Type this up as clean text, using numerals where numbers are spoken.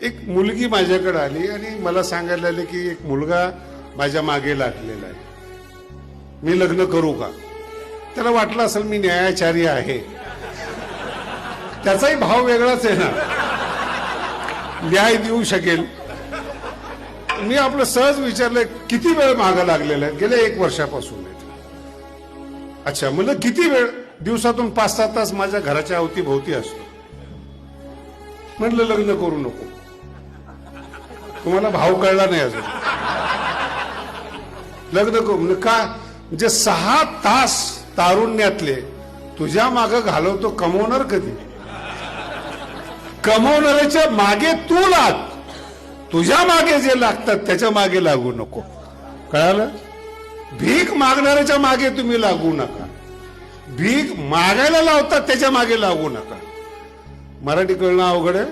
एक मुलगी माझ्याकडे आली आणि मला सांगायला लागली की एक मुलगा माझ्या मागे लागलेला आहे, मी लग्न करू का? त्याला वाटलं असेल मी न्यायाचारी आहे, त्याचाही भाव वेगळाच आहे ना, न्याय देऊ शकेल. मी आपलं सहज विचारलं किती वेळ मागं लागलेला आहे? गेल्या 1 वर्षापासून. अच्छा, म्हणलं किती वेळ? दिवसातून 5-7 तास माझ्या घराच्या अवतीभोवती असतो. म्हटलं लग्न करू नको, तुम्हाला भाव कळला नाही अजून. लग्न करू म्हणजे का? म्हणजे 6 तास तारुण्यातले तुझ्या मागे घालवतो, कमवणार कधी? कमवणाऱ्याच्या मागे तू लाग, तुझ्या मागे जे लागतात त्याच्या मागे लागू नको. कळालं? भीक मागणाऱ्याच्या मागे तुम्ही लागू नका, भीक मागायला लावतात त्याच्या मागे लागू नका. मराठी कळणं अवघड आहे.